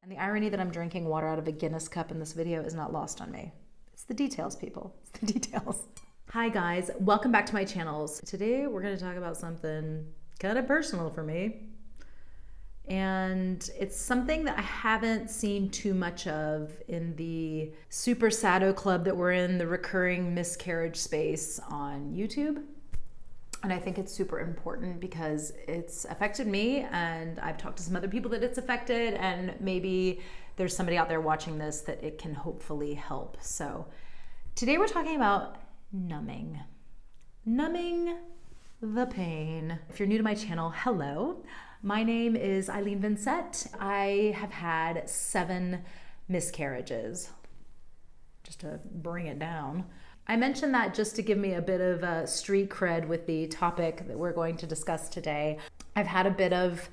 And the irony that I'm drinking water out of a Guinness cup in this video is not lost on me. It's the details, people. It's the details. Hi guys, welcome back to my channels. Today we're going to talk about something kind of personal for me. And it's something that I haven't seen too much of in the super sado club that we're in, the recurring miscarriage space on YouTube. And I think it's super important because it's affected me, and I've talked to some other people that it's affected, and maybe there's somebody out there watching this that it can hopefully help. So today we're talking about numbing. Numbing the pain. If you're new to my channel, hello. My name is Eileen Vincett. I have had 7 miscarriages, just to bring it down. I mentioned that just to give me a bit of street cred with the topic that we're going to discuss today. I've had a bit of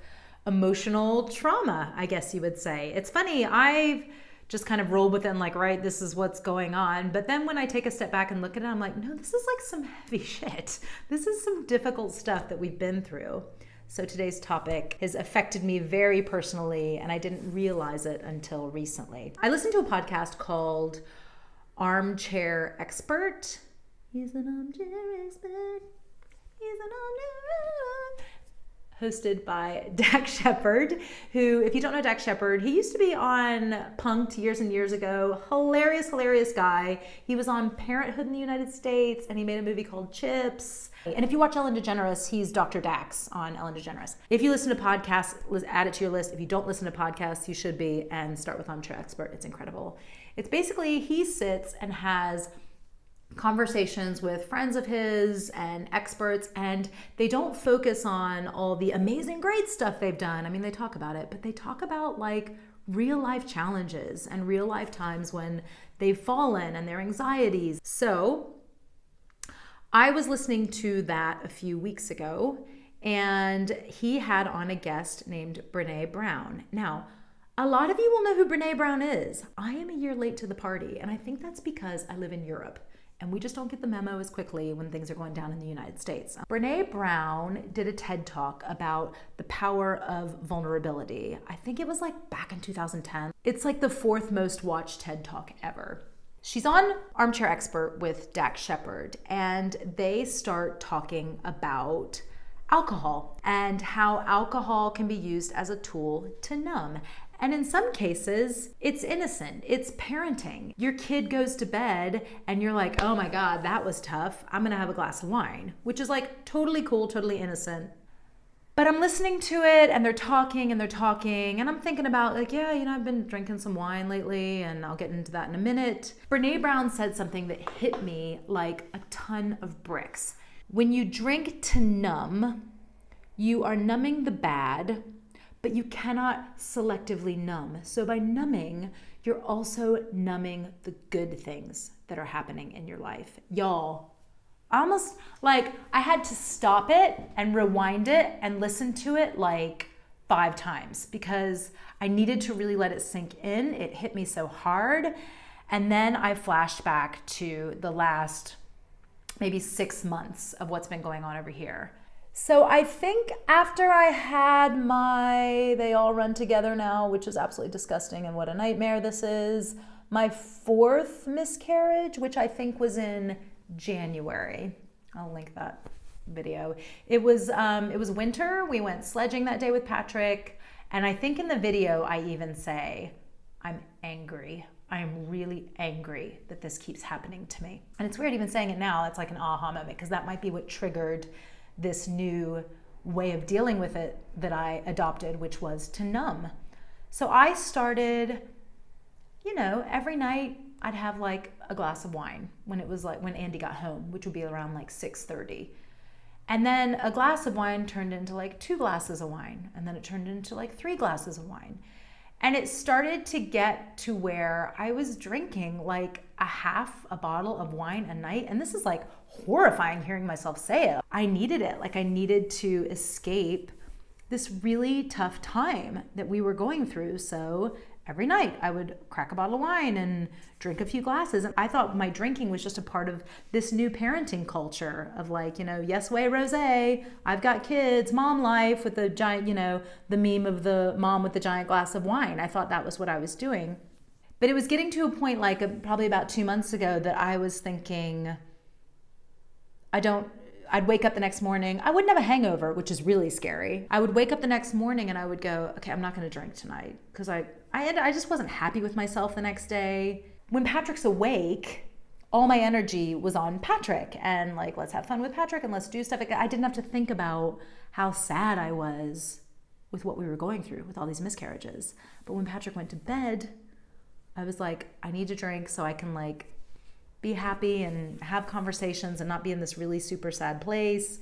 emotional trauma, I guess you would say. It's funny, I've just kind of rolled with it and like, right, this is what's going on. But then when I take a step back and look at it, I'm like, no, this is like some heavy shit. This is some difficult stuff that we've been through. So today's topic has affected me very personally, and I didn't realize it until recently. I listened to a podcast called Armchair Expert. He's an armchair expert. He's an armchair expert. Hosted by Dax Shepard, who, if you don't know Dax Shepard, he used to be on Punk'd years and years ago. Hilarious, hilarious guy. He was on Parenthood in the United States, and he made a movie called Chips. And if you watch Ellen DeGeneres, he's Dr. Dax on Ellen DeGeneres. If you listen to podcasts, add it to your list. If you don't listen to podcasts, you should be, and start with Armchair Expert. It's incredible. It's basically, he sits and has conversations with friends of his and experts, and they don't focus on all the amazing great stuff they've done. I mean, they talk about it, but they talk about like real life challenges and real life times when they've fallen and their anxieties. So I was listening to that a few weeks ago, and he had on a guest named Brene Brown. Now, a lot of you will know who Brene Brown is. I am a year late to the party, and I think that's because I live in Europe. And we just don't get the memo as quickly when things are going down in the United States. Brene Brown did a TED Talk about the power of vulnerability. I think it was like back in 2010. It's like the 4th most watched TED Talk ever. She's on Armchair Expert with Dax Shepard, and they start talking about alcohol and how alcohol can be used as a tool to numb. And in some cases, it's innocent. It's parenting. Your kid goes to bed and you're like, oh my God, that was tough. I'm gonna have a glass of wine, which is like totally cool, totally innocent. But I'm listening to it, and they're talking and I'm thinking about like, yeah, I've been drinking some wine lately, and I'll get into that in a minute. Brene Brown said something that hit me like a ton of bricks. When you drink to numb, you are numbing the bad, but you cannot selectively numb. So by numbing, you're also numbing the good things that are happening in your life. Y'all, almost like I had to stop it and rewind it and listen to it like 5 times because I needed to really let it sink in. It hit me so hard. And then I flashed back to the last maybe 6 months of what's been going on over here. So I think after I had they all run together now, which is absolutely disgusting and what a nightmare this is, my 4th miscarriage, which I think was in January. I'll link that video. It was winter. We went sledging that day with Patrick. And I think in the video, I even say, I'm angry. I am really angry that this keeps happening to me. And it's weird even saying it now. It's like an aha moment because that might be what triggered this new way of dealing with it that I adopted, which was to numb. So I started, every night I'd have like a glass of wine when Andy got home, which would be around like 6:30. And then a glass of wine turned into like 2 glasses of wine. And then it turned into like 3 glasses of wine. And it started to get to where I was drinking like a half a bottle of wine a night. And this is like horrifying hearing myself say it. I needed it. Like I needed to escape this really tough time that we were going through. So every night I would crack a bottle of wine and drink a few glasses. And I thought my drinking was just a part of this new parenting culture of like, yes way rosé, I've got kids, mom life, with the giant, the meme of the mom with the giant glass of wine. I thought that was what I was doing. But it was getting to a point like probably about 2 months ago that I was thinking, I'd wake up the next morning. I wouldn't have a hangover, which is really scary. I would wake up the next morning and I would go, okay, I'm not going to drink tonight, because I just wasn't happy with myself the next day. When Patrick's awake, all my energy was on Patrick and like, let's have fun with Patrick and let's do stuff. I didn't have to think about how sad I was with what we were going through with all these miscarriages. But when Patrick went to bed, I was like, I need to drink so I can like be happy and have conversations and not be in this really super sad place.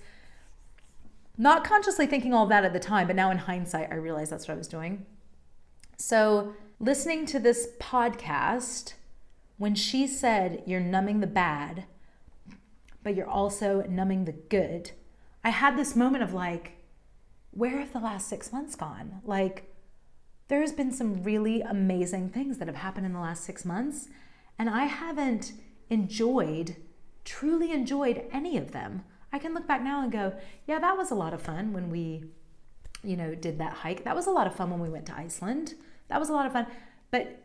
Not consciously thinking all of that at the time, but now in hindsight, I realize that's what I was doing. So listening to this podcast, when she said, you're numbing the bad, but you're also numbing the good, I had this moment of like, where have the last 6 months gone? Like, there's been some really amazing things that have happened in the last 6 months, and I haven't truly enjoyed any of them. I can look back now and go, yeah, that was a lot of fun when we, did that hike. That was a lot of fun when we went to Iceland. That was a lot of fun. But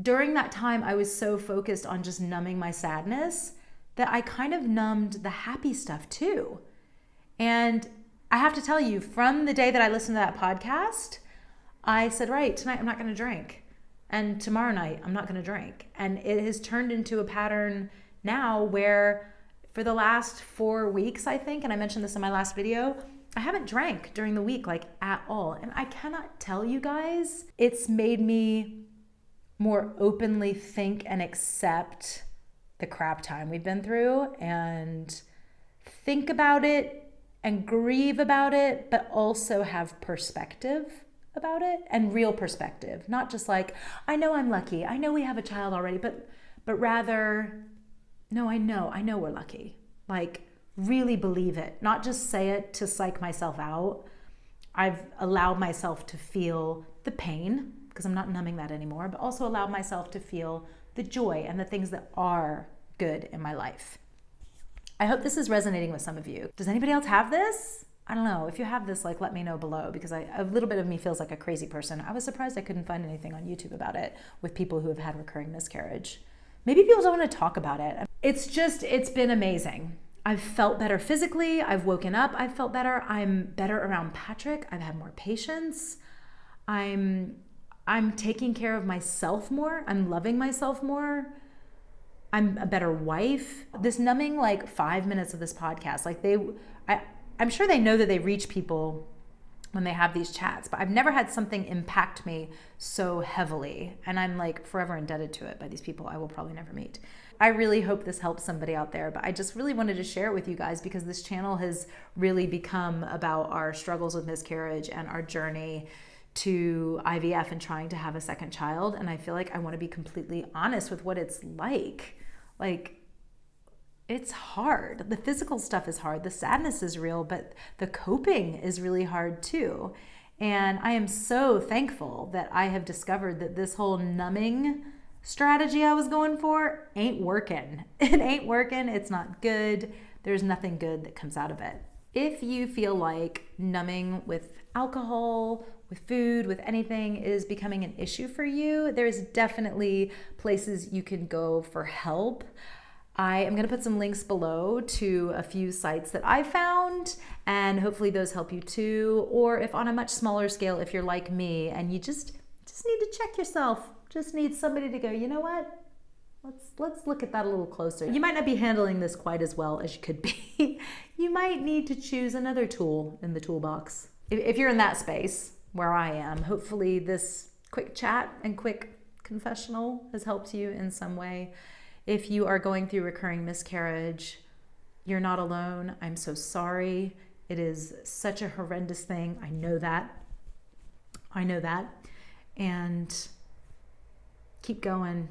during that time, I was so focused on just numbing my sadness that I kind of numbed the happy stuff too. And I have to tell you, from the day that I listened to that podcast, I said, right, tonight I'm not going to drink. And tomorrow night, I'm not going to drink. And it has turned into a pattern now where for the last 4 weeks, I think, and I mentioned this in my last video, I haven't drank during the week, like at all. And I cannot tell you guys, it's made me more openly think and accept the crap time we've been through and think about it and grieve about it, but also have perspective about it, and real perspective, not just like, I know I'm lucky, I know we have a child already, but rather, no, I know we're lucky. Like, really believe it, not just say it to psych myself out. I've allowed myself to feel the pain, because I'm not numbing that anymore, but also allowed myself to feel the joy and the things that are good in my life. I hope this is resonating with some of you. Does anybody else have this? I don't know. If you have this, like, let me know below, because a little bit of me feels like a crazy person. I was surprised I couldn't find anything on YouTube about it with people who have had recurring miscarriage. Maybe people don't want to talk about it. It's been amazing. I've felt better physically. I've woken up. I've felt better. I'm better around Patrick. I've had more patience. I'm taking care of myself more. I'm loving myself more. I'm a better wife. This numbing, like, 5 minutes of this podcast, like I'm sure they know that they reach people when they have these chats, but I've never had something impact me so heavily. And I'm like forever indebted to it by these people I will probably never meet. I really hope this helps somebody out there, but I just really wanted to share it with you guys because this channel has really become about our struggles with miscarriage and our journey to IVF and trying to have a second child. And I feel like I want to be completely honest with what it's like. Like, it's hard. The physical stuff is hard. The sadness is real, but the coping is really hard too. And I am so thankful that I have discovered that this whole numbing strategy I was going for ain't working. It ain't working. It's not good. There's nothing good that comes out of it. If you feel like numbing with alcohol, with food, with anything is becoming an issue for you, there's definitely places you can go for help. I am going to put some links below to a few sites that I found, and hopefully those help you too. Or if on a much smaller scale, if you're like me and you just need to check yourself, just need somebody to go, you know what? Let's look at that a little closer. You might not be handling this quite as well as you could be. You might need to choose another tool in the toolbox. If you're in that space where I am, hopefully this quick chat and quick confessional has helped you in some way. If you are going through recurring miscarriage, you're not alone. I'm so sorry. It is such a horrendous thing. I know that. And keep going.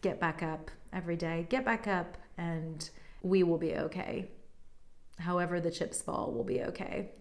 Get back up every day. Get back up and we will be okay. However the chips fall, we'll be okay.